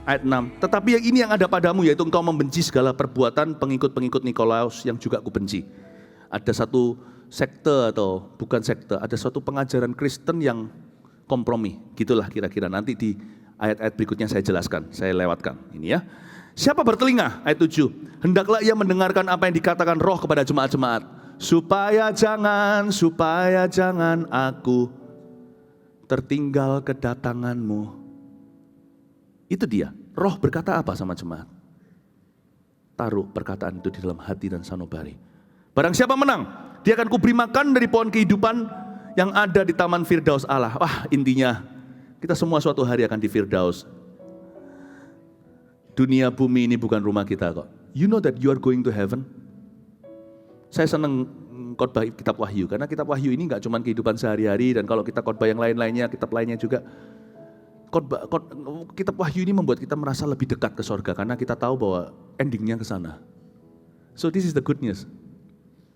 Ayat 6. Tetapi yang ini yang ada padamu, yaitu engkau membenci segala perbuatan pengikut-pengikut Nikolaus yang juga aku benci. Ada satu sekte atau bukan sekte, ada suatu pengajaran Kristen yang kompromi. Gitulah kira-kira, nanti di ayat-ayat berikutnya saya jelaskan, saya lewatkan. Ini ya. Siapa bertelinga? Ayat 7. Hendaklah ia mendengarkan apa yang dikatakan Roh kepada jemaat-jemaat. Supaya jangan aku tertinggal kedatanganmu. Itu dia, Roh berkata apa sama jemaat? Taruh perkataan itu di dalam hati dan sanubari. Barang siapa menang, dia akan kuberi makan dari pohon kehidupan yang ada di taman Firdaus Allah. Wah, intinya kita semua suatu hari akan di Firdaus. Dunia bumi ini bukan rumah kita kok. You know that you are going to heaven? Saya senang khotbah kitab Wahyu, karena kitab Wahyu ini gak cuma kehidupan sehari-hari, dan kalau kita khotbah yang lain-lainnya, kitab lainnya juga. Kitab Wahyu ini membuat kita merasa lebih dekat ke sorga, karena kita tahu bahwa endingnya ke sana. So this is the good news.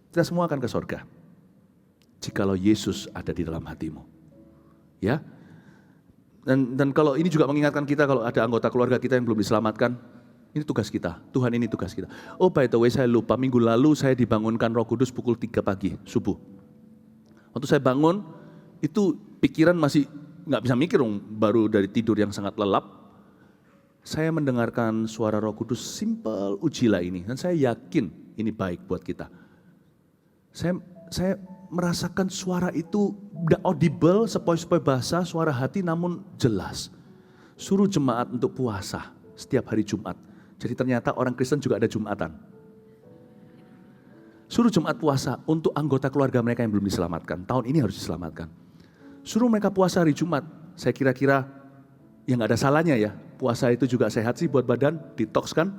Kita semua akan ke sorga, jikalau Yesus ada di dalam hatimu. Ya. Dan kalau ini juga mengingatkan kita, kalau ada anggota keluarga kita yang belum diselamatkan, ini tugas kita, Tuhan ini tugas kita. Oh by the way, saya lupa, minggu lalu saya dibangunkan Roh Kudus pukul 3 pagi, subuh. Waktu saya bangun, itu pikiran masih nggak bisa mikir, baru dari tidur yang sangat lelap. Saya mendengarkan suara Roh Kudus, simple ujilah ini, dan saya yakin ini baik buat kita. Saya merasakan suara itu udah audible, sepoi-sepoi bahasa, suara hati namun jelas. Suruh jemaat untuk puasa setiap hari Jumat. Jadi ternyata orang Kristen juga ada Jumatan. Suruh jemaat puasa untuk anggota keluarga mereka yang belum diselamatkan. Tahun ini harus diselamatkan. Suruh mereka puasa hari Jumat. Saya kira-kira yang gak ada salahnya ya. Puasa itu juga sehat sih buat badan, detox kan.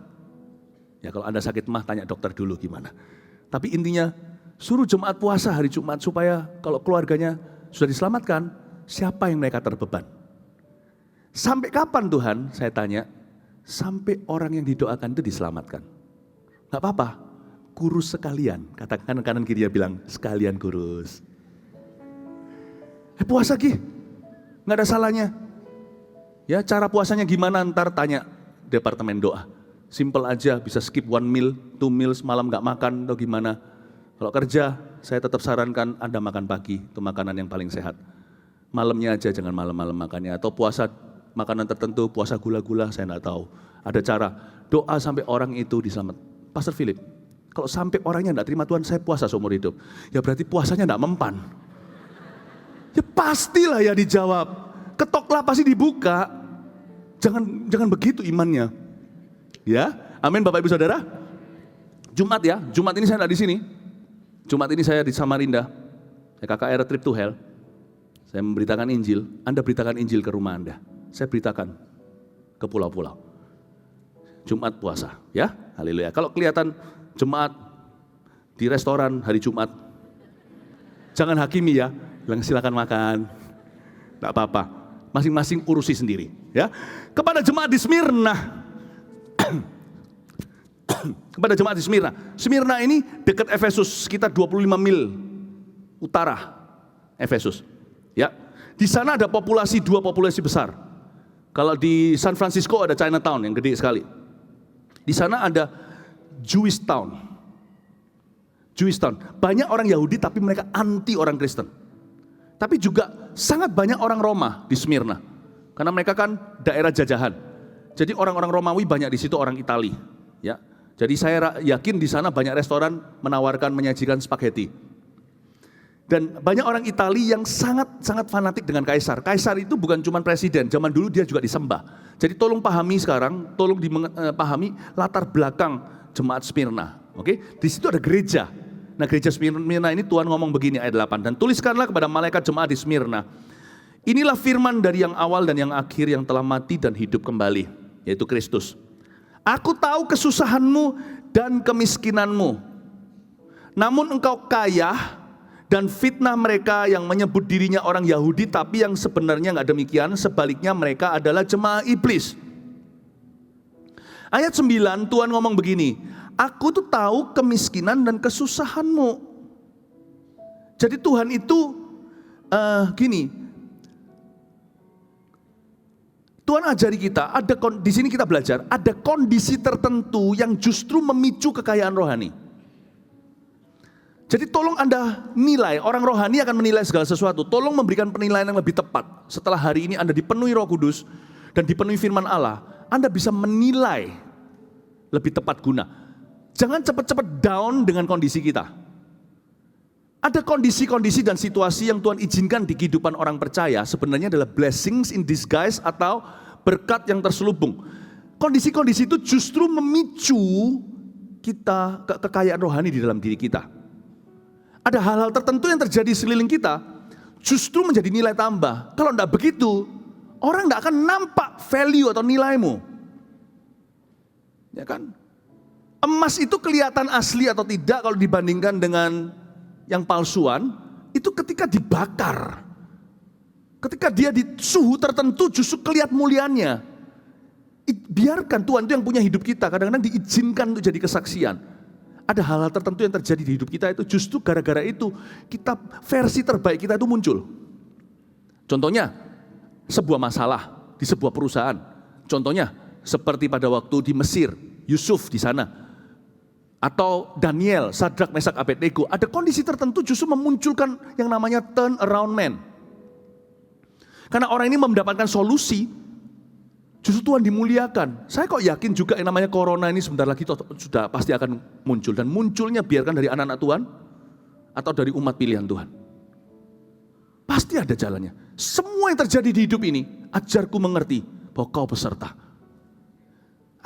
Ya kalau Anda sakit mah tanya dokter dulu gimana. Tapi intinya suruh jemaat puasa hari Jumat supaya kalau keluarganya sudah diselamatkan, siapa yang mereka terbeban? Sampai kapan Tuhan? Saya tanya. Sampai orang yang didoakan itu diselamatkan. Gak apa-apa, kurus sekalian. Katakan kanan kiri dia bilang, sekalian kurus. Puasa Ki, gak ada salahnya. Ya cara puasanya gimana ntar tanya departemen doa. Simple aja, bisa skip 1 meal, 2 meals, malam gak makan atau gimana. Kalau kerja, saya tetap sarankan Anda makan pagi, itu makanan yang paling sehat. Malamnya aja, jangan malam-malam makannya. Atau puasa makanan tertentu, puasa gula-gula, saya enggak tahu. Ada cara, doa sampai orang itu diselamat. Pastor Philip, kalau sampai orangnya enggak terima Tuhan, saya puasa seumur hidup. Ya berarti puasanya enggak mempan. Ya pastilah ya dijawab. Ketoklah pasti dibuka. Jangan begitu imannya. Ya, amin Bapak Ibu Saudara. Jumat ya, Jumat ini saya enggak di sini. Jumat ini saya di Samarinda. Saya KKR Trip to Hell. Saya memberitakan Injil, Anda beritakan Injil ke rumah Anda. Saya beritakan ke pulau-pulau. Jumat puasa, ya, haleluya. Kalau kelihatan jemaat di restoran hari Jumat, jangan hakimi ya, bilang silakan makan, tidak apa-apa. Masing-masing urusi sendiri, ya. Kepada jemaat di Smyrna, kepada jemaat di Smyrna. Smyrna ini dekat Efesus, sekitar 25 mil utara Efesus. Ya, di sana ada dua populasi besar. Kalau di San Francisco ada Chinatown yang gede sekali. Di sana ada Jewish Town. Banyak orang Yahudi tapi mereka anti orang Kristen. Tapi juga sangat banyak orang Roma di Smyrna. Karena mereka kan daerah jajahan. Jadi orang-orang Romawi banyak di situ, orang Itali. Ya, jadi saya yakin di sana banyak restoran menawarkan menyajikan spaghetti. Dan banyak orang Italia yang sangat fanatik dengan Kaisar. Kaisar itu bukan cuma presiden, zaman dulu dia juga disembah. Jadi tolong pahami sekarang, tolong dipahami latar belakang jemaat Smyrna. Oke? Di situ ada gereja. Nah gereja Smyrna ini Tuhan ngomong begini ayat 8. Dan tuliskanlah kepada malaikat jemaat di Smyrna. Inilah firman dari yang awal dan yang akhir yang telah mati dan hidup kembali. Yaitu Kristus. Aku tahu kesusahanmu dan kemiskinanmu. Namun engkau kaya. Dan fitnah mereka yang menyebut dirinya orang Yahudi tapi yang sebenarnya enggak demikian, sebaliknya mereka adalah jemaah iblis. Ayat 9 Tuhan ngomong begini, aku tuh tahu kemiskinan dan kesusahanmu. Jadi Tuhan itu gini, Tuhan ajari kita, di sini kita belajar, ada kondisi tertentu yang justru memicu kekayaan rohani. Jadi tolong Anda nilai, orang rohani akan menilai segala sesuatu. Tolong memberikan penilaian yang lebih tepat. Setelah hari ini Anda dipenuhi Roh Kudus dan dipenuhi firman Allah, Anda bisa menilai lebih tepat guna. Jangan cepat-cepat down dengan kondisi kita. Ada kondisi-kondisi dan situasi yang Tuhan izinkan di kehidupan orang percaya sebenarnya adalah blessings in disguise atau berkat yang terselubung. Kondisi-kondisi itu justru memicu kita kekayaan rohani di dalam diri kita. Ada hal-hal tertentu yang terjadi sekeliling kita justru menjadi nilai tambah. Kalau tidak begitu, orang tidak akan nampak value atau nilaimu. Ya kan? Emas itu kelihatan asli atau tidak kalau dibandingkan dengan yang palsuan, itu ketika dibakar. Ketika dia di suhu tertentu justru kelihatan mulianya. Biarkan Tuhan itu yang punya hidup kita, kadang-kadang diizinkan untuk jadi kesaksian. Ada hal-hal tertentu yang terjadi di hidup kita itu justru gara-gara itu kita versi terbaik kita itu muncul. Contohnya, sebuah masalah di sebuah perusahaan. Contohnya, seperti pada waktu di Mesir, Yusuf di sana. Atau Daniel, Sadrak, Mesak, Abednego, ada kondisi tertentu justru memunculkan yang namanya turn around man. Karena orang ini mendapatkan solusi, justru Tuhan dimuliakan. Saya kok yakin juga yang namanya corona ini sebentar lagi sudah pasti akan muncul. Dan munculnya biarkan dari anak-anak Tuhan atau dari umat pilihan Tuhan. Pasti ada jalannya. Semua yang terjadi di hidup ini, ajarku mengerti bahwa kau peserta.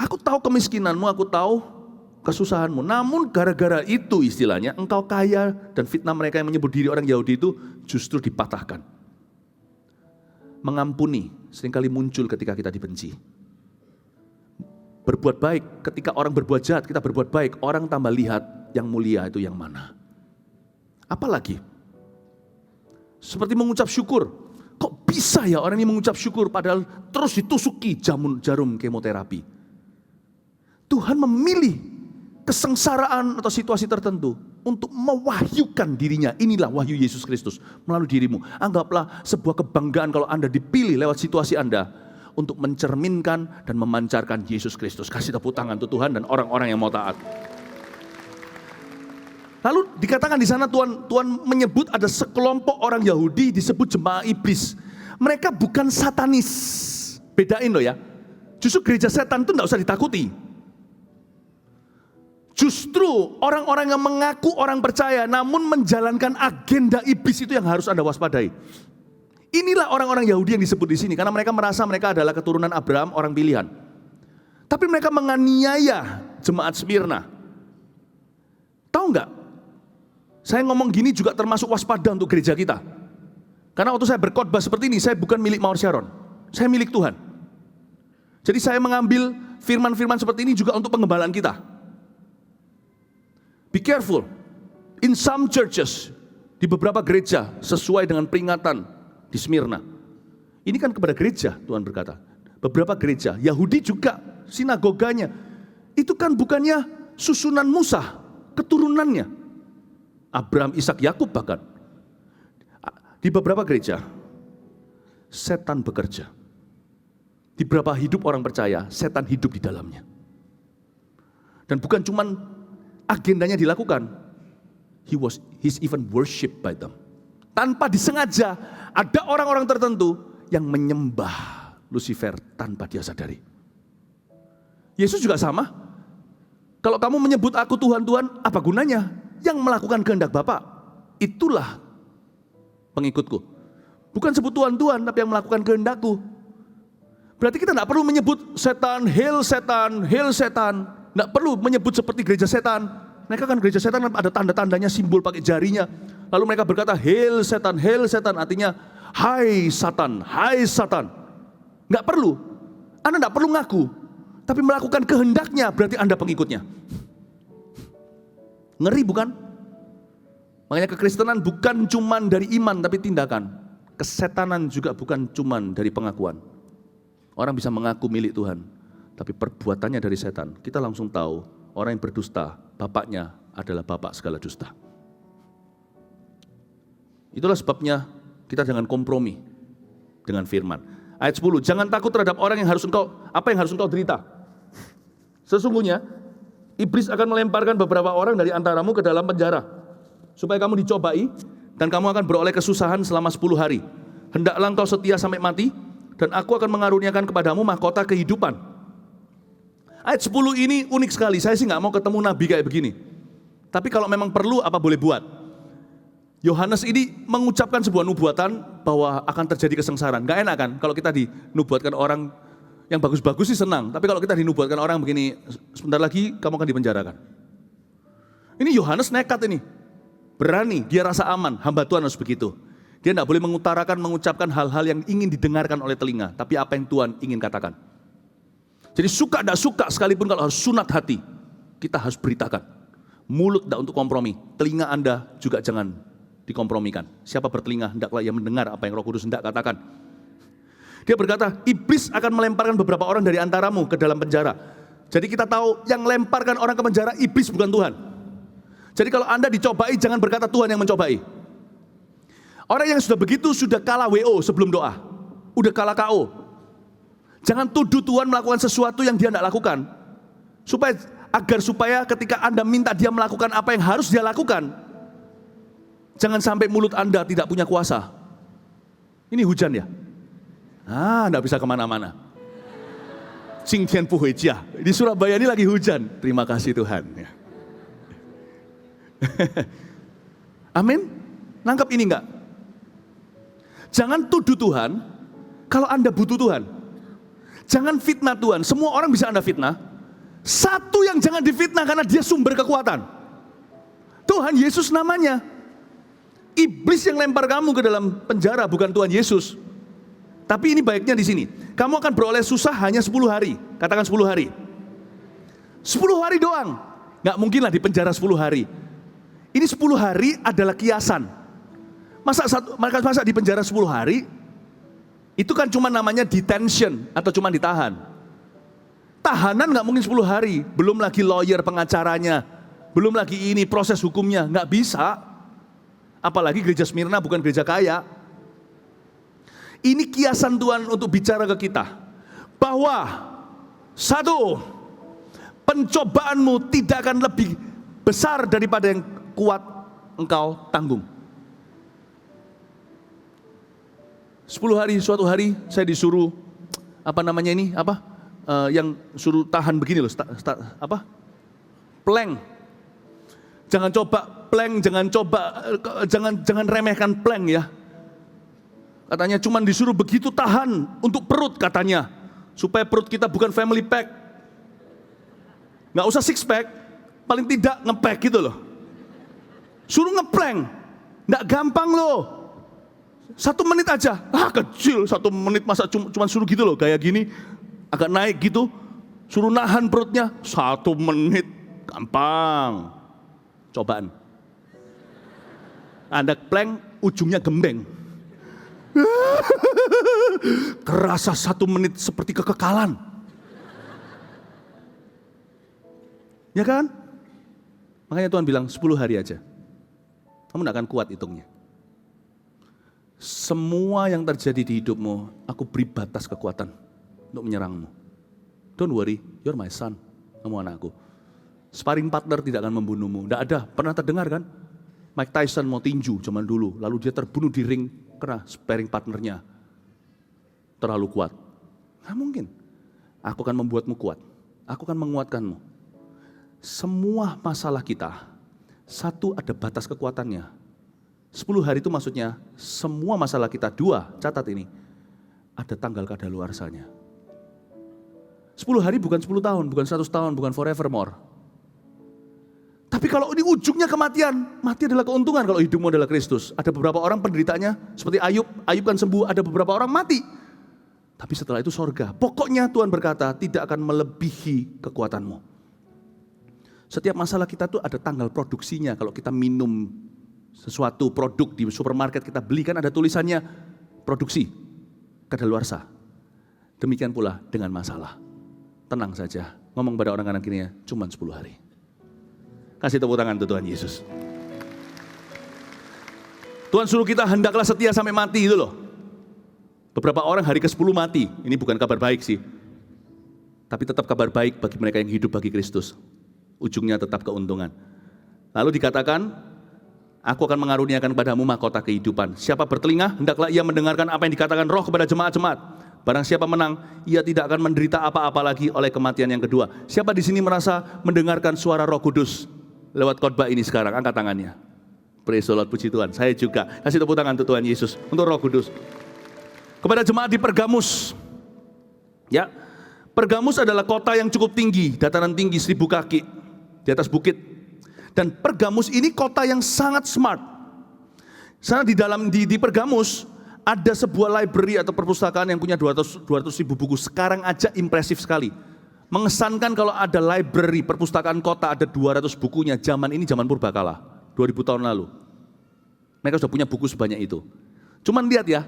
Aku tahu kemiskinanmu, aku tahu kesusahanmu. Namun gara-gara itu istilahnya engkau kaya dan fitnah mereka yang menyebut diri orang Yahudi itu justru dipatahkan. Mengampuni seringkali muncul ketika kita dibenci. Berbuat baik, ketika orang berbuat jahat kita berbuat baik, orang tambah lihat yang mulia itu yang mana. Apalagi seperti mengucap syukur. Kok bisa ya orang ini mengucap syukur padahal terus ditusuki jarum kemoterapi. Tuhan memilih kesengsaraan atau situasi tertentu untuk mewahyukan dirinya. Inilah wahyu Yesus Kristus melalui dirimu. Anggaplah sebuah kebanggaan kalau Anda dipilih lewat situasi Anda untuk mencerminkan dan memancarkan Yesus Kristus. Kasih tepuk tangan untuk Tuhan dan orang-orang yang mau taat. Lalu dikatakan di sana Tuhan menyebut ada sekelompok orang Yahudi disebut jemaah iblis. Mereka bukan satanis. Bedain loh ya. Justru gereja setan itu tidak usah ditakuti. Justru orang-orang yang mengaku orang percaya namun menjalankan agenda iblis itu yang harus Anda waspadai. Inilah orang-orang Yahudi yang disebut di sini karena mereka merasa mereka adalah keturunan Abraham, orang pilihan. Tapi mereka menganiaya jemaat Smyrna. Tahu enggak? Saya ngomong gini juga termasuk waspada untuk gereja kita. Karena waktu saya berkhotbah seperti ini, saya bukan milik Mawar Sharon. Saya milik Tuhan. Jadi saya mengambil firman-firman seperti ini juga untuk pengembalaan kita. Be careful, in some churches, di beberapa gereja sesuai dengan peringatan di Smyrna. Ini kan kepada gereja Tuhan berkata. Beberapa gereja, Yahudi juga sinagoganya. Itu kan bukannya susunan Musa, keturunannya. Abraham, Ishak, Yakub bahkan. Di beberapa gereja, setan bekerja. Di beberapa hidup orang percaya, setan hidup di dalamnya. Dan bukan cuman agendanya dilakukan, he's even worshipped by them. Tanpa disengaja, ada orang-orang tertentu yang menyembah Lucifer tanpa dia sadari. Yesus juga sama. Kalau kamu menyebut aku Tuhan, Tuhan, apa gunanya? Yang melakukan kehendak Bapa, itulah pengikutku. Bukan sebut Tuhan, Tuhan, tapi yang melakukan kehendakku. Berarti kita tidak perlu menyebut setan, hail setan, hail setan. Tidak perlu menyebut seperti gereja setan. Mereka kan gereja setan ada tanda-tandanya, simbol pakai jarinya. Lalu mereka berkata, hail setan, artinya, hai Satan, hai Satan. Nggak perlu. Anda nggak perlu ngaku. Tapi melakukan kehendaknya berarti Anda pengikutnya. Ngeri bukan? Makanya kekristenan bukan cuman dari iman tapi tindakan. Kesetanan juga bukan cuman dari pengakuan. Orang bisa mengaku milik Tuhan, tapi perbuatannya dari setan. Kita langsung tahu orang yang berdusta, bapaknya adalah bapak segala dusta. Itulah sebabnya kita jangan kompromi dengan firman. Ayat 10, jangan takut terhadap orang yang harus engkau derita. Sesungguhnya, iblis akan melemparkan beberapa orang dari antaramu ke dalam penjara, supaya kamu dicobai, dan kamu akan beroleh kesusahan selama 10 hari. Hendaklah engkau setia sampai mati, dan aku akan mengaruniakan kepadamu mahkota kehidupan. Ayat 10 ini unik sekali, saya sih gak mau ketemu nabi kayak begini. Tapi kalau memang perlu, apa boleh buat. Yohanes ini mengucapkan sebuah nubuatan bahwa akan terjadi kesengsaraan. Gak enak kan kalau kita dinubuatkan orang yang bagus-bagus sih senang. Tapi kalau kita dinubuatkan orang begini, sebentar lagi kamu akan dipenjarakan. Ini Yohanes nekat ini. Berani, dia rasa aman, hamba Tuhan harus begitu. Dia gak boleh mengucapkan hal-hal yang ingin didengarkan oleh telinga. Tapi apa yang Tuhan ingin katakan. Jadi suka gak suka sekalipun kalau harus sunat hati, kita harus beritakan. Mulut gak untuk kompromi, telinga Anda juga jangan dikompromikan. Siapa bertelinga hendaklah ia mendengar apa yang Roh Kudus hendak katakan. Dia berkata, iblis akan melemparkan beberapa orang dari antaramu ke dalam penjara. Jadi kita tahu yang lemparkan orang ke penjara iblis bukan Tuhan. Jadi kalau Anda dicobai jangan berkata Tuhan yang mencobai. Orang yang sudah begitu sudah kalah WO sebelum doa. Udah kalah KO. Jangan tuduh Tuhan melakukan sesuatu yang dia tidak lakukan. Supaya ketika Anda minta dia melakukan apa yang harus dia lakukan, jangan sampai mulut Anda tidak punya kuasa. Ini hujan ya? Tidak bisa kemana-mana. Jingtian pu hui jia. Di Surabaya ini lagi hujan. Terima kasih Tuhan. Amin. Nangkap ini enggak? Jangan tuduh Tuhan kalau Anda butuh Tuhan. Jangan fitnah Tuhan. Semua orang bisa Anda fitnah. Satu yang jangan difitnah karena dia sumber kekuatan. Tuhan Yesus namanya. Iblis yang lempar kamu ke dalam penjara bukan Tuhan Yesus. Tapi ini baiknya di sini. Kamu akan beroleh susah hanya 10 hari. Katakan 10 hari. 10 hari doang. Gak mungkin lah di penjara 10 hari. Ini 10 hari adalah kiasan. Masa di penjara 10 hari, itu kan cuma namanya detention atau cuma ditahan. Tahanan gak mungkin 10 hari. Belum lagi lawyer pengacaranya. Belum lagi ini proses hukumnya. Gak bisa. Apalagi gereja Smyrna bukan gereja kaya. Ini kiasan Tuhan untuk bicara ke kita. Bahwa satu, pencobaanmu tidak akan lebih besar daripada yang kuat engkau tanggung. 10 hari, suatu hari saya disuruh, yang suruh tahan begini loh, plank. Jangan coba plank, jangan remehkan plank ya. Katanya cuman disuruh begitu tahan untuk perut katanya. Supaya perut kita bukan family pack. Nggak usah six pack, paling tidak ngepack gitu loh. Suruh ngeplank, nggak gampang loh. 1 menit aja, kecil 1 menit masa cuma suruh gitu loh, kayak gini, agak naik gitu, suruh nahan perutnya, 1 menit, gampang. Cobaan. Anda plank, ujungnya gembeng. Kerasa 1 menit seperti kekekalan. Ya kan? Makanya Tuhan bilang 10 hari aja. Kamu gak akan kuat hitungnya. Semua yang terjadi di hidupmu, aku beri batas kekuatan untuk menyerangmu. Don't worry, you're my son. Kamu anakku. Sparring partner tidak akan membunuhmu. Tidak ada, pernah terdengar kan? Mike Tyson mau tinju zaman dulu, lalu dia terbunuh di ring karena sparring partnernya terlalu kuat. Nggak mungkin. Aku akan membuatmu kuat. Aku akan menguatkanmu. Semua masalah kita, satu ada batas kekuatannya. 10 hari itu maksudnya semua masalah kita. 2, catat ini, ada tanggal kadaluarsanya. 10 hari bukan 10 tahun, bukan 100 tahun, bukan forevermore. Tapi kalau ini ujungnya kematian, mati adalah keuntungan kalau hidupmu adalah Kristus. Ada beberapa orang penderitanya seperti Ayub kan sembuh, ada beberapa orang mati. Tapi setelah itu sorga. Pokoknya Tuhan berkata tidak akan melebihi kekuatanmu. Setiap masalah kita tuh ada tanggal produksinya. Kalau kita minum sesuatu produk di supermarket kita beli kan ada tulisannya produksi, kadaluarsa. Demikian pula dengan masalah. Tenang saja, ngomong pada orang kanan kirinya, cuma 10 hari. Kasih tepuk tangan untuk Tuhan Yesus. Tuhan suruh kita hendaklah setia sampai mati itu loh. Beberapa orang hari ke-10 mati, ini bukan kabar baik sih. Tapi tetap kabar baik bagi mereka yang hidup bagi Kristus. Ujungnya tetap keuntungan. Lalu dikatakan, aku akan mengaruniakan kepadamu mahkota kehidupan. Siapa bertelinga, hendaklah ia mendengarkan apa yang dikatakan Roh kepada jemaat-jemaat. Barang siapa menang, ia tidak akan menderita apa-apa lagi oleh kematian yang kedua. Siapa di sini merasa mendengarkan suara Roh Kudus lewat khotbah ini sekarang? Angkat tangannya. Praise the Lord, puji Tuhan. Saya juga. Kasih tepuk tangan untuk Tuhan Yesus, untuk Roh Kudus. Kepada jemaat di Pergamus. Ya, Pergamus adalah kota yang cukup tinggi, dataran tinggi 1000 kaki di atas bukit. Dan Pergamus ini kota yang sangat smart. Sana di Pergamus ada sebuah library atau perpustakaan yang punya 200 ribu buku. Sekarang aja impresif sekali. Mengesankan kalau ada library, perpustakaan kota ada 200 bukunya. Zaman ini zaman purbakala, 2000 tahun lalu. Mereka sudah punya buku sebanyak itu. Cuman lihat ya,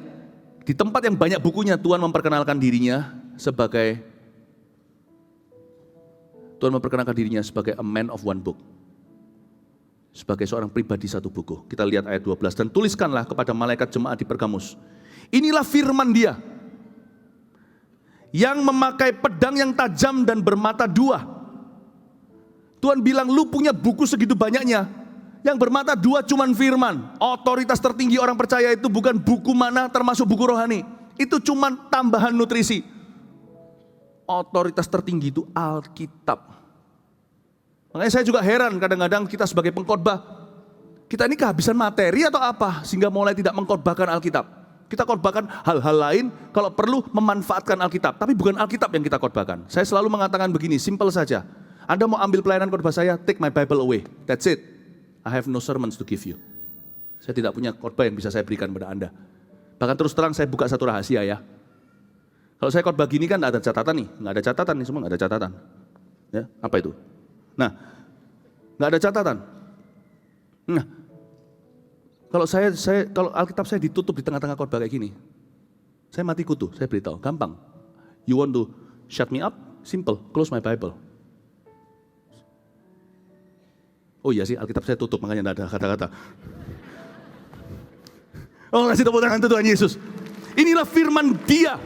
di tempat yang banyak bukunya Tuhan memperkenalkan dirinya sebagai a man of one book. Sebagai seorang pribadi satu buku. Kita lihat ayat 12. Dan tuliskanlah kepada malaikat jemaat di Pergamus. Inilah firman Dia yang memakai pedang yang tajam dan bermata dua. Tuhan bilang, lu punya buku segitu banyaknya. Yang bermata dua cuman firman. Otoritas tertinggi orang percaya itu bukan buku mana termasuk buku rohani. Itu cuman tambahan nutrisi. Otoritas tertinggi itu Alkitab. Makanya saya juga heran kadang-kadang kita sebagai pengkhotbah, kita ini kehabisan materi atau apa sehingga mulai tidak mengkhotbahkan Alkitab. Kita khotbahkan hal-hal lain, kalau perlu memanfaatkan Alkitab, tapi bukan Alkitab yang kita khotbahkan. Saya selalu mengatakan begini, simple saja. Anda mau ambil pelayanan khotbah saya, take my Bible away. That's it. I have no sermons to give you. Saya tidak punya khotbah yang bisa saya berikan kepada Anda. Bahkan terus terang saya buka satu rahasia ya. Kalau saya khotbah gini kan ada catatan nih, nggak ada catatan nih, semua nggak ada catatan. Ya, apa itu? Nah, nggak ada catatan. Nah, kalau Alkitab saya ditutup di tengah-tengah khotbah kayak gini, saya mati kutu. Saya beritahu, gampang. You want to shut me up? Simple, close my Bible. Oh iya sih, Alkitab saya tutup, makanya nggak ada kata-kata. Oh, kasih tepuk tangan untuk Tuhan Yesus. Inilah firman Dia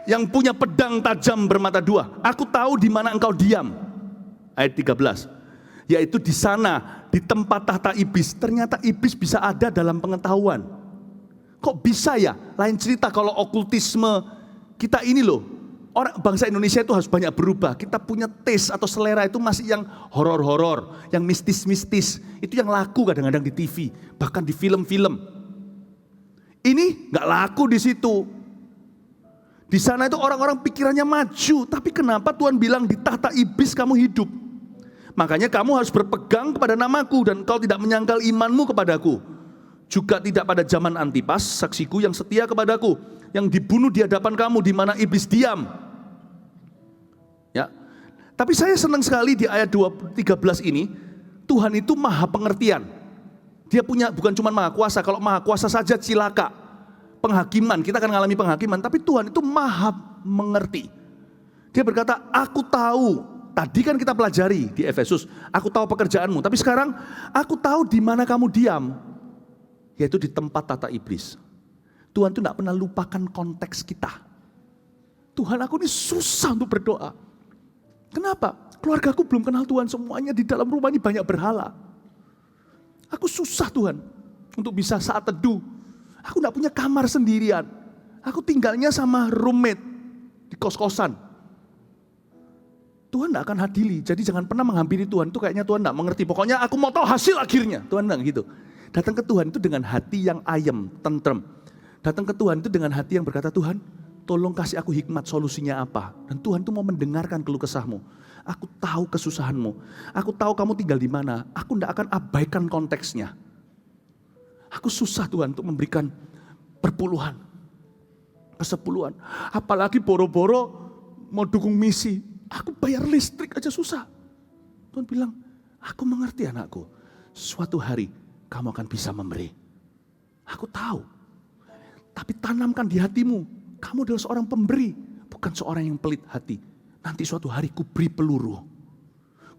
yang punya pedang tajam bermata dua. Aku tahu di mana engkau diam. Ayat 13. Yaitu di sana, di tempat tahta iblis. Ternyata iblis bisa ada dalam pengetahuan. Kok bisa ya? Lain cerita kalau okultisme. Kita ini loh, orang bangsa Indonesia itu harus banyak berubah. Kita punya taste atau selera itu masih yang horor-horor, yang mistis-mistis. Itu yang laku kadang-kadang di TV, bahkan di film-film. Ini nggak laku di situ. Di sana itu orang-orang pikirannya maju, tapi kenapa Tuhan bilang di tahta iblis kamu hidup? Makanya kamu harus berpegang kepada namaku dan kau tidak menyangkal imanmu kepadaku. Juga tidak pada zaman Antipas, saksiku yang setia kepadaku, yang dibunuh di hadapan kamu di mana iblis diam. Ya. Tapi saya senang sekali di ayat 13 ini, Tuhan itu maha pengertian. Dia punya bukan cuma maha kuasa, kalau maha kuasa saja cilaka. Penghakiman, kita akan mengalami penghakiman, tapi Tuhan itu maha mengerti. Dia berkata, aku tahu, tadi kan kita pelajari di Efesus, aku tahu pekerjaanmu, tapi sekarang aku tahu di mana kamu diam, yaitu di tempat tahta iblis. Tuhan itu tidak pernah lupakan konteks kita. Tuhan, aku ini susah untuk berdoa. Kenapa? Keluargaku belum kenal Tuhan, semuanya di dalam rumah ini banyak berhala. Aku susah Tuhan, untuk bisa saat teduh. Aku tidak punya kamar sendirian. Aku tinggalnya sama roommate di kos-kosan. Tuhan tidak akan hadili, jadi jangan pernah menghampiri Tuhan. Itu kayaknya Tuhan tidak mengerti. Pokoknya aku mau tahu hasil akhirnya. Tuhan tidak gitu. Datang ke Tuhan itu dengan hati yang ayem, tentrem. Datang ke Tuhan itu dengan hati yang berkata, Tuhan, tolong kasih aku hikmat solusinya apa. Dan Tuhan itu mau mendengarkan keluh kesahmu. Aku tahu kesusahanmu. Aku tahu kamu tinggal di mana. Aku tidak akan abaikan konteksnya. Aku susah Tuhan untuk memberikan perpuluhan, kesepuluhan. Apalagi boro-boro mau dukung misi. Aku bayar listrik aja susah. Tuhan bilang, aku mengerti anakku. Suatu hari kamu akan bisa memberi. Aku tahu. Tapi tanamkan di hatimu. Kamu adalah seorang pemberi. Bukan seorang yang pelit hati. Nanti suatu hari ku beri peluru.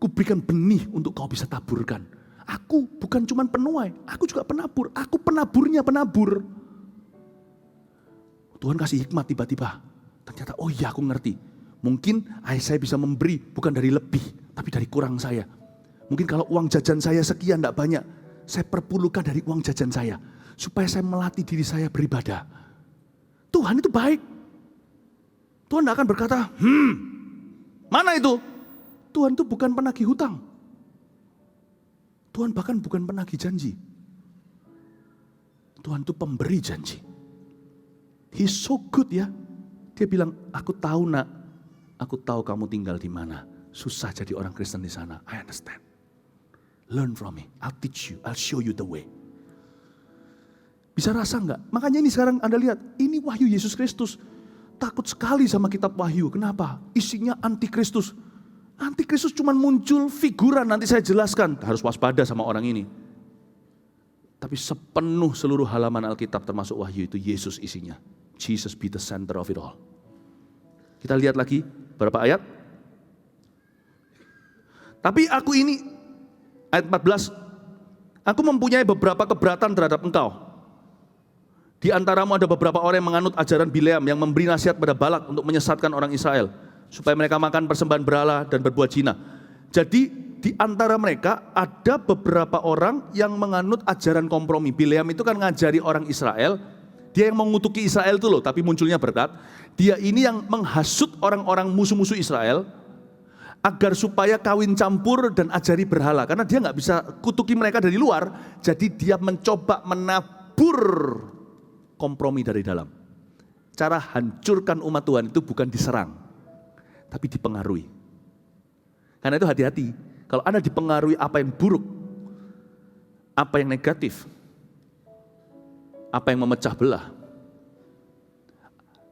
Ku berikan benih untuk kau bisa taburkan. Aku bukan cuma penuai, aku juga penabur. Aku penaburnya penabur. Tuhan kasih hikmat tiba-tiba. Ternyata, oh iya aku ngerti. Mungkin saya bisa memberi bukan dari lebih, tapi dari kurang saya. Mungkin kalau uang jajan saya sekian tidak banyak, saya perpuluhkan dari uang jajan saya. Supaya saya melatih diri saya beribadah. Tuhan itu baik. Tuhan tidak akan berkata, mana itu? Tuhan itu bukan penagih hutang. Tuhan bahkan bukan penagih janji. Tuhan itu pemberi janji. He's so good ya. Dia bilang, aku tahu nak, aku tahu kamu tinggal di mana. Susah jadi orang Kristen di sana. I understand. Learn from me. I'll teach you. I'll show you the way. Bisa rasa enggak? Makanya ini sekarang Anda lihat, ini wahyu Yesus Kristus. Takut sekali sama kitab Wahyu. Kenapa? Isinya antikristus. Antikristus cuma muncul figuran, nanti saya jelaskan. Harus waspada sama orang ini. Tapi sepenuh seluruh halaman Alkitab termasuk Wahyu itu Yesus isinya. Jesus be the center of it all. Kita lihat lagi berapa ayat. Tapi aku ini, ayat 14. Aku mempunyai beberapa keberatan terhadap engkau. Di antaramu ada beberapa orang yang menganut ajaran Bileam yang memberi nasihat pada Balak untuk menyesatkan orang Israel. Supaya mereka makan persembahan berhala dan berbuat zina. Jadi di antara mereka ada beberapa orang yang menganut ajaran kompromi. Bileam itu kan ngajari orang Israel. Dia yang mengutuki Israel itu loh, tapi munculnya berkat. Dia ini yang menghasut orang-orang musuh-musuh Israel. Agar supaya kawin campur dan ajari berhala. Karena dia gak bisa kutuki mereka dari luar. Jadi dia mencoba menabur kompromi dari dalam. Cara hancurkan umat Tuhan itu bukan diserang, tapi dipengaruhi. Karena itu hati-hati, kalau Anda dipengaruhi apa yang buruk, apa yang negatif, apa yang memecah belah,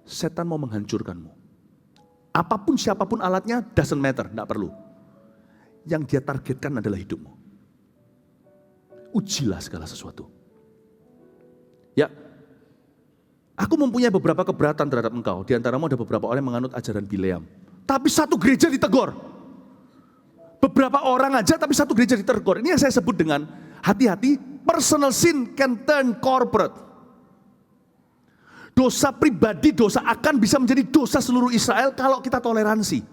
setan mau menghancurkanmu. Apapun siapapun alatnya, doesn't matter, tidak perlu. Yang dia targetkan adalah hidupmu. Ujilah segala sesuatu. Ya, aku mempunyai beberapa keberatan terhadap engkau. Di antaramu ada beberapa orang yang menganut ajaran Bileam. Tapi satu gereja ditegur. Beberapa orang aja tapi satu gereja ditegur. Ini yang saya sebut dengan hati-hati, personal sin can turn corporate. Dosa pribadi, dosa akan bisa menjadi dosa seluruh Israel kalau kita toleransi.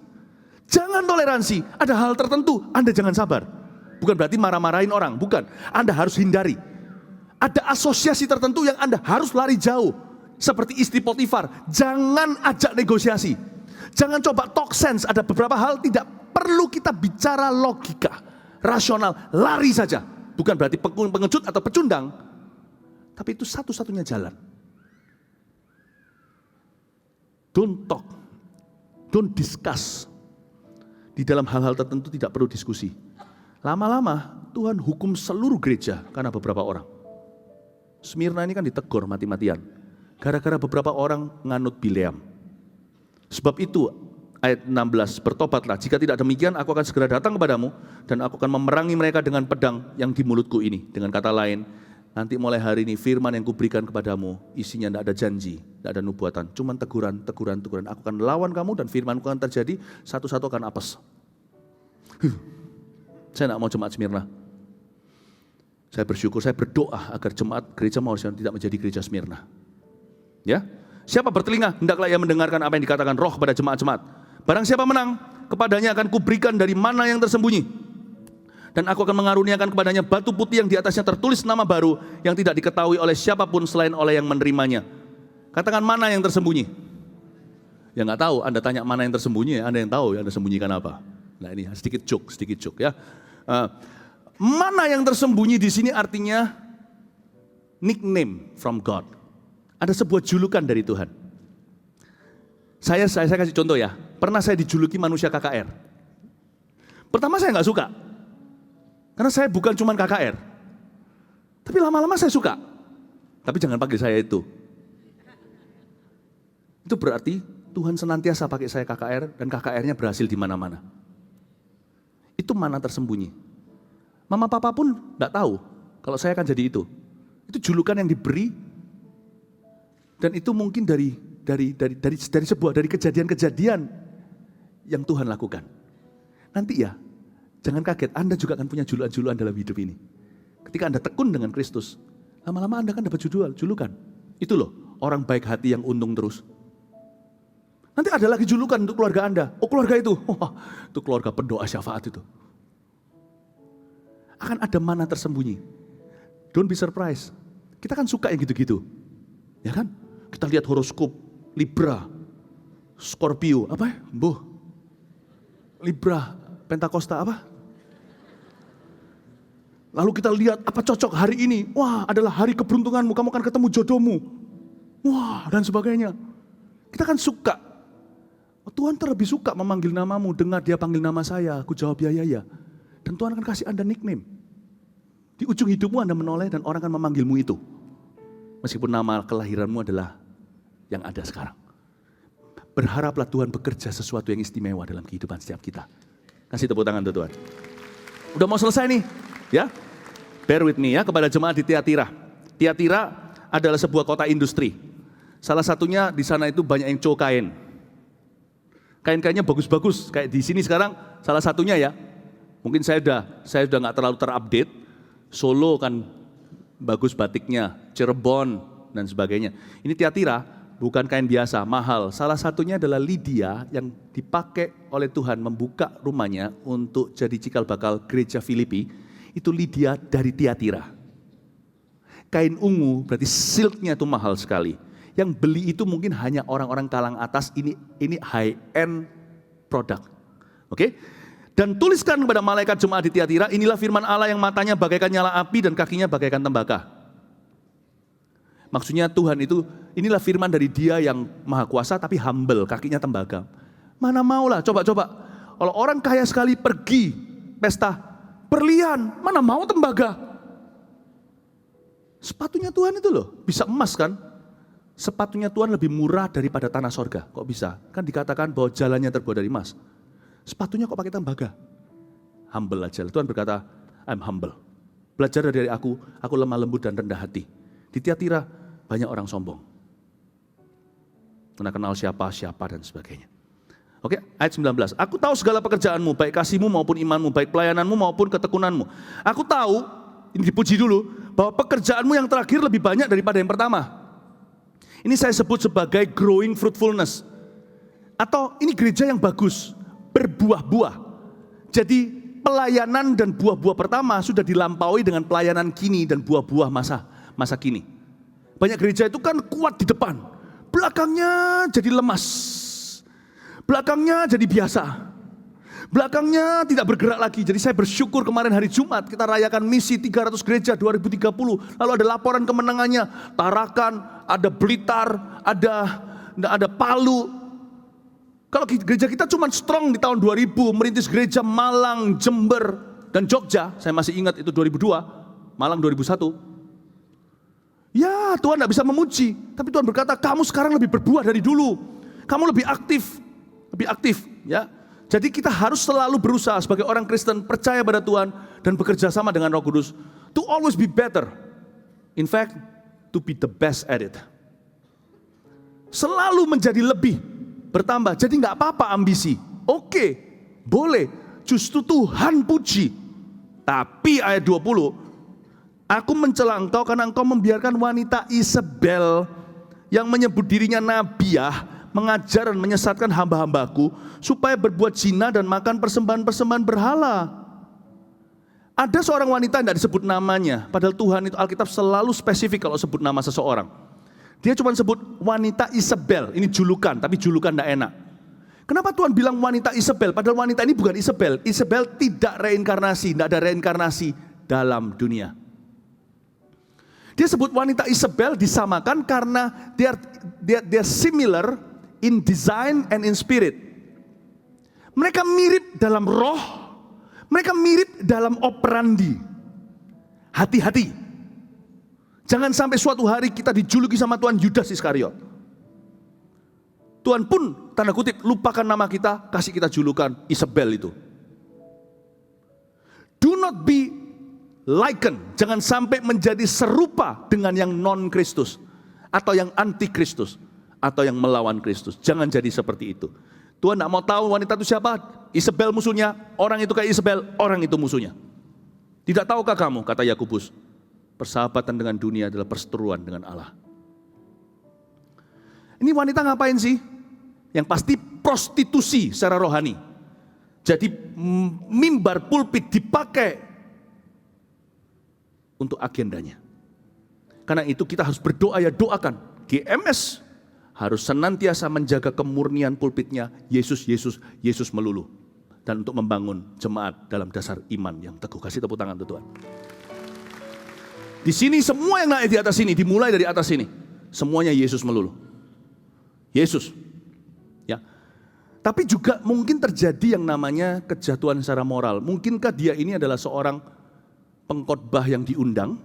Jangan toleransi, ada hal tertentu, Anda jangan sabar. Bukan berarti marah-marahin orang, bukan. Anda harus hindari. Ada asosiasi tertentu yang Anda harus lari jauh. Seperti istri Potifar, jangan ajak negosiasi. Jangan coba talk sense, ada beberapa hal tidak perlu kita bicara logika, rasional, lari saja. Bukan berarti pengecut atau pecundang, tapi itu satu-satunya jalan. Don't talk, don't discuss. Di dalam hal-hal tertentu tidak perlu diskusi. Lama-lama Tuhan hukum seluruh gereja karena beberapa orang. Smyrna ini kan ditegur mati-matian. Gara-gara beberapa orang nganut Bileam. Sebab itu ayat 16, bertobatlah, jika tidak demikian aku akan segera datang kepadamu dan aku akan memerangi mereka dengan pedang yang di mulutku ini. Dengan kata lain, nanti mulai hari ini firman yang kuberikan kepadamu isinya tidak ada janji, tidak ada nubuatan, cuma teguran. Aku akan lawan kamu dan firmanku akan terjadi, satu-satu akan apes. Saya tidak mau jemaat Smyrna. Saya bersyukur, saya berdoa agar jemaat gereja Maurice tidak menjadi gereja Smyrna. Ya, siapa bertelinga, hendaklah ia mendengarkan apa yang dikatakan Roh kepada jemaat-jemaat. Barang siapa menang, kepadanya akan kuberikan dari mana yang tersembunyi. Dan aku akan mengaruniakan kepadanya batu putih yang di atasnya tertulis nama baru yang tidak diketahui oleh siapapun selain oleh yang menerimanya. Katakan mana yang tersembunyi. Ya nggak tahu, Anda tanya mana yang tersembunyi, Anda yang tahu, Anda sembunyikan apa. Nah ini sedikit joke ya. Mana yang tersembunyi di sini artinya nickname from God. Ada sebuah julukan dari Tuhan. Saya kasih contoh ya. Pernah saya dijuluki manusia KKR. Pertama saya nggak suka. Karena saya bukan cuma KKR. Tapi lama-lama saya suka. Tapi jangan panggil saya itu. Itu berarti Tuhan senantiasa pakai saya KKR dan KKR-nya berhasil di mana-mana. Itu mana tersembunyi. Mama papa pun nggak tahu kalau saya akan jadi itu. Itu julukan yang diberi. Dan itu mungkin dari kejadian-kejadian yang Tuhan lakukan. Nanti ya, jangan kaget, Anda juga akan punya julukan-julukan dalam hidup ini. Ketika Anda tekun dengan Kristus, lama-lama Anda akan dapat julukan. Itu loh, orang baik hati yang untung terus. Nanti ada lagi julukan untuk keluarga Anda. Oh keluarga itu, itu keluarga pendoa syafaat itu. Akan ada mana tersembunyi. Don't be surprised. Kita kan suka yang gitu-gitu. Ya kan? Kita lihat horoskop, Libra, Scorpio, apa ya? Libra, Pentakosta apa? Lalu kita lihat apa cocok hari ini. Wah adalah hari keberuntunganmu, kamu akan ketemu jodohmu. Wah dan sebagainya. Kita kan suka. Tuhan terlebih suka memanggil namamu, dengar dia panggil nama saya, aku jawab ya. Dan Tuhan akan kasih Anda nickname. Di ujung hidupmu Anda menoleh dan orang akan memanggilmu itu. Meskipun nama kelahiranmu adalah yang ada sekarang. Berharaplah Tuhan bekerja sesuatu yang istimewa dalam kehidupan setiap kita. Kasih tepuk tangan untuk Tuhan. Udah mau selesai nih, ya. Bear with me ya kepada jemaat di Tiatira. Tiatira adalah sebuah kota industri. Salah satunya di sana itu banyak yang kain. Kain-kainnya bagus-bagus, kayak di sini sekarang salah satunya ya. Mungkin saya udah nggak terlalu terupdate. Solo kan bagus batiknya, Cirebon dan sebagainya. Ini Tiatira bukan kain biasa, mahal. Salah satunya adalah Lydia yang dipakai oleh Tuhan membuka rumahnya untuk jadi cikal bakal gereja Filipi. Itu Lydia dari Tiatira. Kain ungu berarti silknya itu mahal sekali. Yang beli itu mungkin hanya orang-orang kalang atas, ini high end produk. Oke? Dan tuliskan kepada malaikat jemaat di Tiatira, inilah firman Allah yang matanya bagaikan nyala api dan kakinya bagaikan tembaga. Maksudnya Tuhan itu, inilah firman dari Dia yang maha kuasa tapi humble, kakinya tembaga. Mana maulah, coba-coba. Kalau orang kaya sekali pergi pesta berlian, mana mau tembaga. Sepatunya Tuhan itu loh, bisa emas kan? Sepatunya Tuhan lebih murah daripada tanah sorga. Kok bisa? Kan dikatakan bahwa jalannya terbuat dari emas. Sepatunya kok pakai tembaga? Humble aja. Tuhan berkata, I'm humble. Belajar dari aku lemah lembut dan rendah hati. Di Tiatira banyak orang sombong. Karena kenal siapa dan sebagainya. Oke, ayat 19. Aku tahu segala pekerjaanmu, baik kasihmu maupun imanmu, baik pelayananmu maupun ketekunanmu. Aku tahu, ini dipuji dulu, bahwa pekerjaanmu yang terakhir lebih banyak daripada yang pertama. Ini saya sebut sebagai growing fruitfulness. Atau ini gereja yang bagus, berbuah-buah. Jadi pelayanan dan buah-buah pertama sudah dilampaui dengan pelayanan kini dan buah-buah masa kini. Banyak gereja itu kan kuat di depan, belakangnya jadi lemas. Belakangnya jadi biasa. Belakangnya tidak bergerak lagi. Jadi saya bersyukur kemarin hari Jumat kita rayakan misi 300 gereja 2030. Lalu ada laporan kemenangannya. Tarakan, ada Blitar, ada Palu. Kalau gereja kita cuma strong di tahun 2000. Merintis gereja Malang, Jember, dan Jogja. Saya masih ingat itu 2002. Malang 2001. Ya Tuhan tidak bisa memuji. Tapi Tuhan berkata kamu sekarang lebih berbuah dari dulu. Kamu lebih aktif. Ya. Jadi kita harus selalu berusaha sebagai orang Kristen percaya pada Tuhan dan bekerja sama dengan Roh Kudus to always be better. In fact, to be the best at it. Selalu menjadi lebih, bertambah. Jadi nggak apa-apa ambisi. Oke, boleh. Justru Tuhan puji. Tapi ayat 20, aku mencela engkau karena engkau membiarkan wanita Isabel yang menyebut dirinya nabiah mengajar dan menyesatkan hamba-hambaku supaya berbuat zina dan makan persembahan-persembahan berhala. Ada seorang wanita yang tidak disebut namanya, padahal Tuhan itu Alkitab selalu spesifik kalau sebut nama seseorang. Dia cuma sebut wanita Isabel, ini julukan, tapi julukan tidak enak. Kenapa Tuhan bilang wanita Isabel, padahal wanita ini bukan Isabel. Isabel tidak reinkarnasi, tidak ada reinkarnasi dalam dunia. Dia sebut wanita Isabel disamakan karena they are similar in design and in spirit. Mereka mirip dalam roh, mereka mirip dalam operandi. Hati-hati. Jangan sampai suatu hari kita dijuluki sama Tuhan Yudas Iskariot. Tuhan pun tanda kutip lupakan nama kita, kasih kita julukan Isabel itu. Do not be likened, jangan sampai menjadi serupa dengan yang non-Kristus atau yang anti-Kristus atau yang melawan Kristus. Jangan jadi seperti itu. Tuhan tidak mau tahu wanita itu siapa. Isabel musuhnya, orang itu kayak Isabel, orang itu musuhnya. Tidak tahukah kamu, kata Yakobus, persahabatan dengan dunia adalah perseteruan dengan Allah. Ini wanita ngapain sih? Yang pasti prostitusi secara rohani. Jadi mimbar pulpit dipakai untuk agendanya. Karena itu kita harus berdoa, ya doakan. GMS harus senantiasa menjaga kemurnian pulpitnya, Yesus, Yesus, Yesus melulu. Dan untuk membangun jemaat dalam dasar iman yang teguh. Kasih tepuk tangan untuk Tuhan. Di sini semua yang naik di atas sini, dimulai dari atas sini. Semuanya Yesus melulu. Yesus. Ya. Tapi juga mungkin terjadi yang namanya kejatuhan secara moral. Mungkinkah dia ini adalah seorang pengkhotbah yang diundang,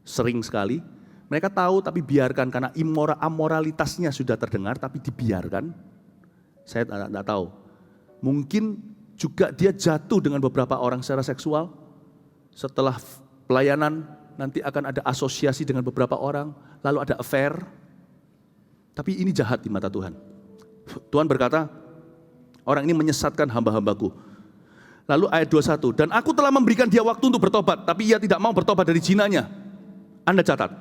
sering sekali. Mereka tahu tapi biarkan karena amoralitasnya sudah terdengar tapi dibiarkan. Saya tidak tahu. Mungkin juga dia jatuh dengan beberapa orang secara seksual. Setelah pelayanan nanti akan ada asosiasi dengan beberapa orang. Lalu ada affair. Tapi ini jahat di mata Tuhan. Tuhan berkata, orang ini menyesatkan hamba-hambaku. Lalu ayat 21, dan aku telah memberikan dia waktu untuk bertobat, tapi ia tidak mau bertobat dari zinanya. Anda catat,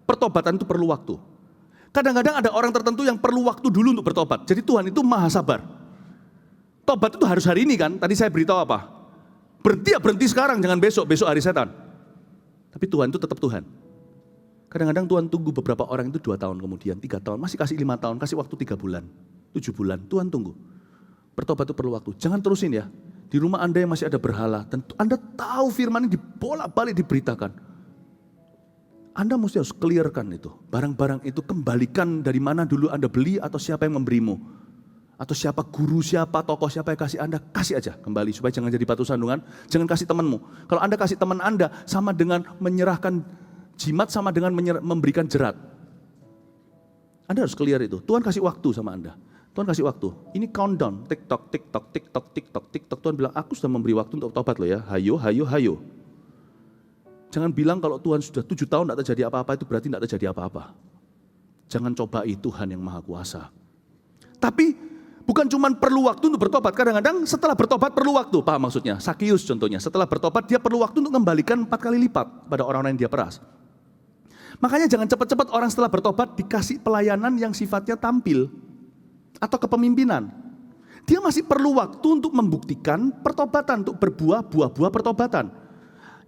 pertobatan itu perlu waktu. Kadang-kadang ada orang tertentu yang perlu waktu dulu untuk bertobat. Jadi Tuhan itu maha sabar. Tobat itu harus hari ini kan, tadi saya beritahu apa? Berhenti ya berhenti sekarang, jangan besok hari setan. Tapi Tuhan itu tetap Tuhan. Kadang-kadang Tuhan tunggu beberapa orang itu 2 tahun kemudian, 3 tahun, masih kasih 5 tahun, kasih waktu 3 bulan, 7 bulan, Tuhan tunggu. Bertobat itu perlu waktu, jangan terusin ya. Di rumah Anda yang masih ada berhala, dan Anda tahu firman ini dibolak-balik diberitakan. Anda mesti harus clearkan itu, barang-barang itu kembalikan dari mana dulu Anda beli atau siapa yang memberimu. Atau siapa guru, siapa tokoh, siapa yang kasih Anda, kasih aja kembali supaya jangan jadi batu sandungan, jangan kasih temanmu. Kalau Anda kasih teman Anda sama dengan menyerahkan jimat, sama dengan memberikan jerat. Anda harus clear itu. Tuhan kasih waktu sama Anda. Tuhan kasih waktu. Ini countdown, TikTok. Tuhan bilang, aku sudah memberi waktu untuk tobat loh ya. Hayo. Jangan bilang kalau Tuhan sudah 7 tahun tidak terjadi apa-apa, itu berarti tidak terjadi apa-apa. Jangan cobai Tuhan yang maha kuasa. Tapi bukan cuma perlu waktu untuk bertobat. Kadang-kadang setelah bertobat perlu waktu. Paham maksudnya? Sakius contohnya. Setelah bertobat dia perlu waktu untuk mengembalikan 4 kali lipat pada orang-orang yang dia peras. Makanya jangan cepat-cepat orang setelah bertobat dikasih pelayanan yang sifatnya tampil. Atau kepemimpinan. Dia masih perlu waktu untuk membuktikan pertobatan. Untuk berbuah buah-buah pertobatan.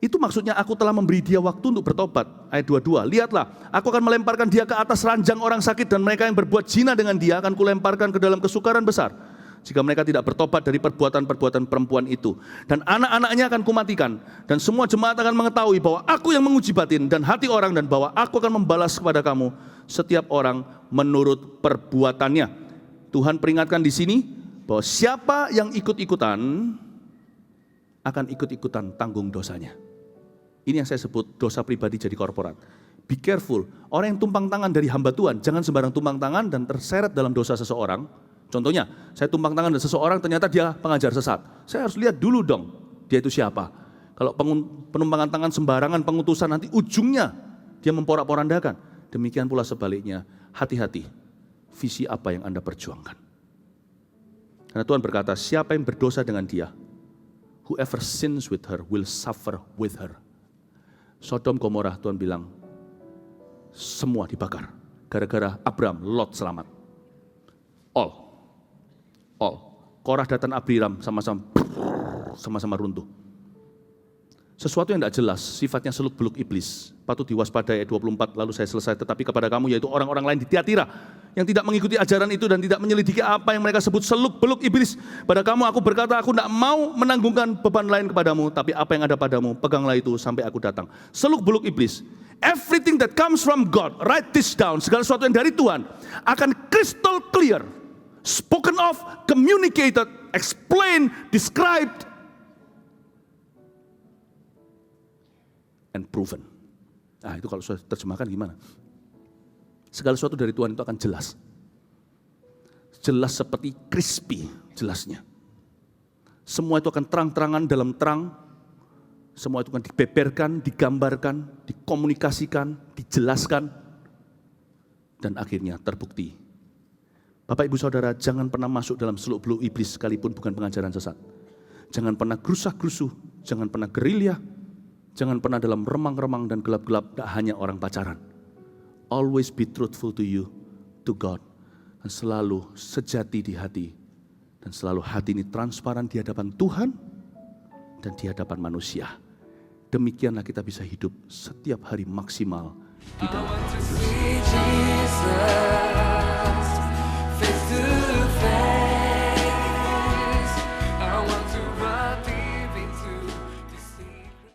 Itu maksudnya aku telah memberi dia waktu untuk bertobat. Ayat 22, lihatlah, aku akan melemparkan dia ke atas ranjang orang sakit dan mereka yang berbuat zina dengan dia akan kulemparkan ke dalam kesukaran besar. Jika mereka tidak bertobat dari perbuatan-perbuatan perempuan itu. Dan anak-anaknya akan kumatikan. Dan semua jemaat akan mengetahui bahwa aku yang menguji batin dan hati orang dan bahwa aku akan membalas kepada kamu setiap orang menurut perbuatannya. Tuhan peringatkan di sini bahwa siapa yang ikut-ikutan akan ikut-ikutan tanggung dosanya. Ini yang saya sebut dosa pribadi jadi korporat. Be careful, orang yang tumpang tangan dari hamba Tuhan, jangan sembarang tumpang tangan dan terseret dalam dosa seseorang. Contohnya, saya tumpang tangan dari seseorang ternyata dia pengajar sesat. Saya harus lihat dulu dong, dia itu siapa. Kalau penumpangan tangan sembarangan, pengutusan nanti ujungnya dia memporak-porandakan. Demikian pula sebaliknya, hati-hati, visi apa yang Anda perjuangkan. Karena Tuhan berkata, siapa yang berdosa dengan dia, whoever sins with her will suffer with her. Sodom Gomorrah Tuhan bilang, semua dibakar. Gara-gara Abram, Lot selamat. All. Korah dan Abiram sama-sama runtuh. Sesuatu yang tidak jelas, sifatnya seluk-beluk iblis. Patut diwaspadai ayat 24, lalu saya selesai. Tetapi kepada kamu, yaitu orang-orang lain di Tiatira, yang tidak mengikuti ajaran itu dan tidak menyelidiki apa yang mereka sebut seluk-beluk iblis. Pada kamu aku berkata, aku tidak mau menanggungkan beban lain kepadamu, tapi apa yang ada padamu, peganglah itu sampai aku datang. Seluk-beluk iblis. Everything that comes from God, write this down, segala sesuatu yang dari Tuhan, akan crystal clear. Spoken of, communicated, explained, described, and proven. Nah itu kalau saya terjemahkan gimana? Segala sesuatu dari Tuhan itu akan jelas. Jelas seperti crispy jelasnya. Semua itu akan terang-terangan dalam terang. Semua itu akan dibeberkan, digambarkan, dikomunikasikan, dijelaskan. Dan akhirnya terbukti. Bapak ibu saudara jangan pernah masuk dalam seluk-beluk iblis sekalipun bukan pengajaran sesat. Jangan pernah gerusak-gerusuh, jangan pernah gerilya. Jangan pernah dalam remang-remang dan gelap-gelap, tidak hanya orang pacaran. Always be truthful to you, to God. Dan selalu sejati di hati. Dan selalu hati ini transparan di hadapan Tuhan dan di hadapan manusia. Demikianlah kita bisa hidup setiap hari maksimal di dalam Roh Kudus.